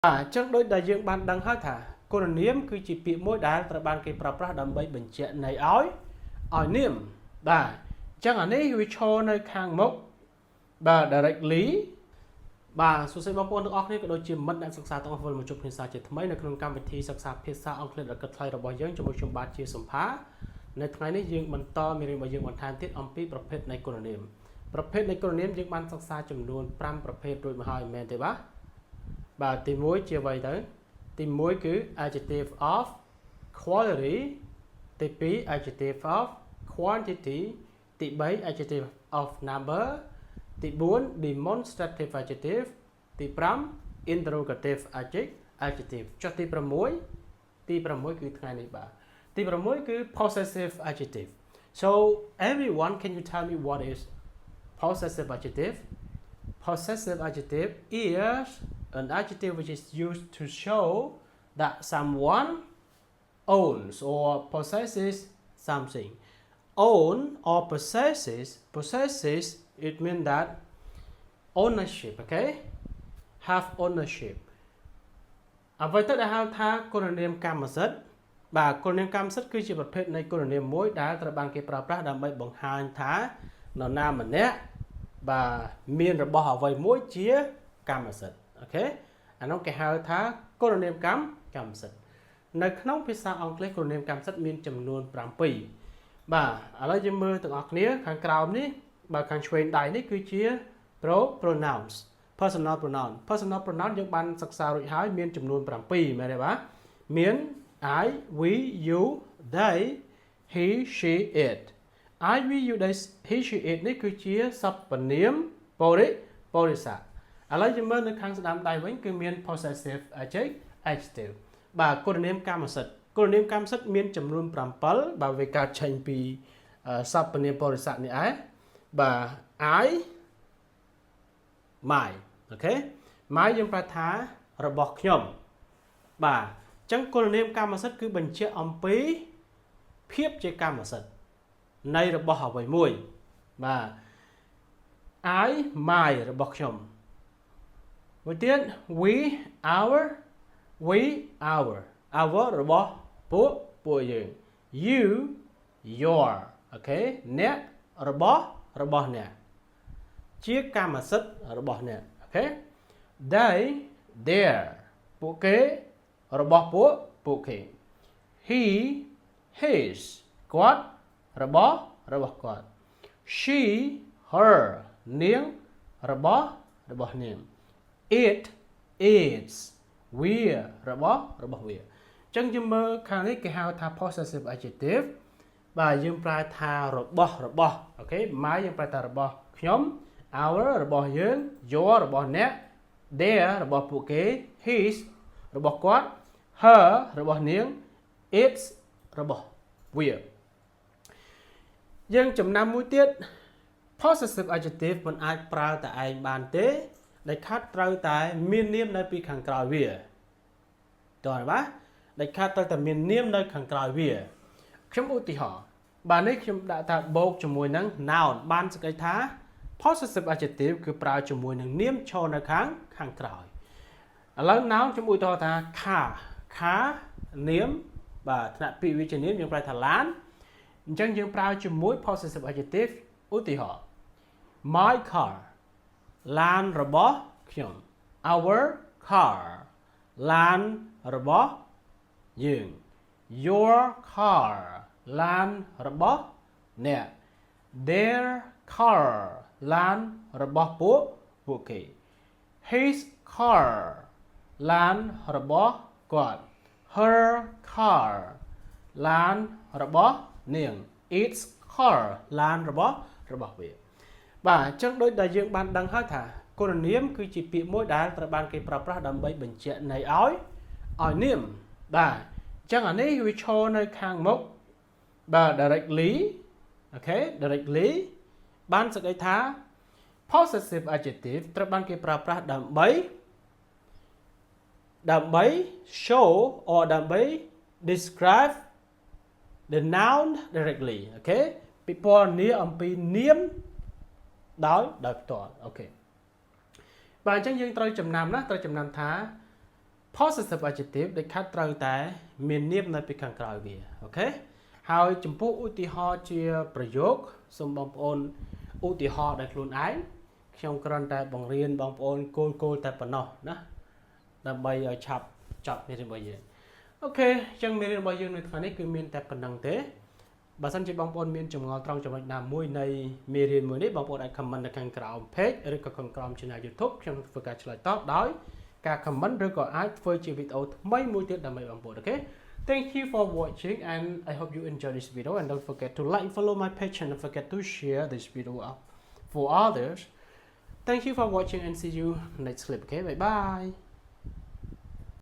Chẳng đôi đại dương ban đăng hết thả cô niếm cứ chỉ bị mỗi đá tại ban cái prapra đầm bay bình chuyện này ói niệm bà chẳng hạn ấy vì cho nơi khang mốc bà đại lý bà số xe bóng nước óc này có đôi chìm mất đang sắc xa trong phần một chục hình xa chỉ mấy nơi trong cam vị thi sắc xa phía xa ông lên là cất thay bao nhiêu trong một trong ba chia sầm pháในថ្ងៃនេះយើងបន្តមេរៀនរបស់យើងបន្ថែមទៀតអំពីប្រភេទនៃគុណនាមប្រភេទនៃគុណនាមយើងបានសិក្សាចំនួន5ប្រភេទរួចមកហើយមែនទេបាទទី1ជាអ្វីទៅទី1គឺ adjective of quality ទី2 adjective of quantity ទី3 adjective of number ទី4 demonstrative adjective ទី5 interrogative adjective ចុះទី6គឺថ្ងៃនេះបាទទី6គឺ possessive adjective so everyone can you tell me what is possessive adjective possessive adjective is an adjective which is used to show that someone owns or possesses something own or possesses it means that ownership okay have ownership អ្វីទៅដែលហៅថាគុណនាមកម្មសិទ្ធិបាទគុណនាមកម្មសិទ្ធិគឺជាប្រភេទនៃគុណនាមមួយដែលត្រូវបានគេប្រើប្រាស់ដើម្បីបង្ហាញថានរណាម្នាក់បាទមានរបស់អ្វីមួយជាកម្មសិទ្ធិអូខេអានោះគេហៅថាគុណនាមកម្មសិទ្ធិនៅក្នុងភាសាអង់គ្លេសគុណនាមកម្មសិទ្ធិមានចំនួន7បាទឥឡូវយើងមើលទាំងអស់គ្នាខាងក្រោមនេះបាទខាងឆ្វេងដៃនេះគឺជា pronouns personal pronoun យើងបានសិក្សារួចហើយមានចំនួន7មែនទេបាទមាន I we you they he she it I we you they he she it នេះគឺជាសព្វនាមបរិស័ទឥឡូវយើងមើលនៅខាងស្ដាំដៃវិញគឺមាន possessive adjective បាទគុណនាមកម្មសិទ្ធិគុណនាមកម្មសិទ្ធិមានចំនួន7បាទវាកើតចេញពីសព្វនាមបរិស័ទនេះឯងបាទ I my អូខេ my យើងប្រែថារបស់ខ្ញុំបាទអញ្ចឹងគុណនាមកម្មសិទ្ធិគឺបញ្ជាក់អំពីភាពជាកម្មសិទ្ធិនៃរបស់អ្វីមួយបាទ I my របស់ខ្ញុំមួយទៀត we our របស់ពួកយើង you your អូខេអ្នករបស់អ្នកជាកម្មសិទ្ធិរបស់អ្នកអូខេ they their ពួកគេរបស់ពួកគេ he his គាត់របស់គាត់ she her នាងរបស់នាង it its we របស់វាអញ្ចឹងយើងមើលខាងនេះគេហៅថា possessive adjective បាទយើងប្រែថារបស់អូខេ my យើងប្រែថារបស់ខ្ញុំ our របស់យើង your របស់អ្នក their របស់ពួកគេ his របស់គាត់ her របស់នាង its របស់វាយើងចំណាំមួយទៀត possessive adjective មិនអាចប្រើតែឯងបានទេដែលខាត់ត្រូវតែមាននាមនៅពីខាងក្រោយវាតើបាទដែលខាត់ត្រូវតែមាននាមនៅខាងក្រោយវាខ្ញុំឧទាហរណ៍បាទនេះខ្ញុំដាក់ថាបូកជាមួយនឹង noun បានសេចក្តីថា possessive adjective គឺប្រើជាមួយនឹងនាមឈរនៅខាងក្រោយឥឡូវ noun ខ្ញុំឧទាហរណ៍ថា car នាមបាទថ្នាក់ពាក្យវិជ្ជនាមយើងប្រើថាឡានអញ្ចឹងយើងប្រើជាមួយ possessive adjective ឧទាហរណ៍ my car ឡានរបស់ខ្ញុំ our car ឡានរបស់យើង your car ឡានរបស់អ្នក their car ឡានរបស់ពួកគេ his car ឡានរបស់គាត់ her car ឡានរបស់នាង its car ឡានរបស់វាបាទអញ្ចឹងដូចដែលយើងបានដឹងហើយថាគុណនាមគឺជាពាក្យមួយដែលត្រូវបានគេប្រើប្រាស់ដើម្បីបញ្ជាក់ន័យឲ្យនាមបាទអញ្ចឹងអានេះវាឈរនៅខាងមុខបាទ directly អូខេ directly បានសេចក្តីថា possessive adjective ត្រូវបានគេប្រើប្រាស់ដើម្បី show or ដើម្បី describe the noun directly អូខេពីពណ៌នាអំពីនាមដោយផ្ទាល់អូខេ បាទអញ្ចឹងយើងត្រូវចំណាំថា positive adjective ដែលខាត់ត្រូវតែមាននាមនៅពីខាងក្រោយវាអូខេហើយចំពោះឧទាហរណ៍ជាប្រយោគសូមបងប្អូនឧទាហរណ៍ដោយខ្លួនឯងខ្ញុំគ្រាន់តែបង្រៀនបងប្អូនគោលតែប៉ុណ្ណោះណាដើម្បីឲ្យឆាប់ចប់មេរៀនរបស់យើងអូខេអញ្ចឹងមេរៀនរបស់យើងនៅថ្ងៃនេះគឺមានតែប៉ុណ្្នឹងទេបើសិនជាបងប្អូនមានចម្ងល់ត្រង់ចំណុចណាមួយនៃមេរៀនមួយនេះបងប្អូនអាច comment នៅខាងក្រោម page ឬក៏ខាងក្រោម channel YouTube ខ្ញុំនឹងធ្វើការឆ្លើយតបដោយការ comment ឬក៏អាចធ្វើជាវីដេអូថ្មីមួយទៀតដើម្បីបងប្អូនអូខេ Thank you for watching and I hope you enjoy this video and don't forget to like and follow my page and don't forget to share this video up for others. Thank you for watching and see you next clip. Okay, bye bye.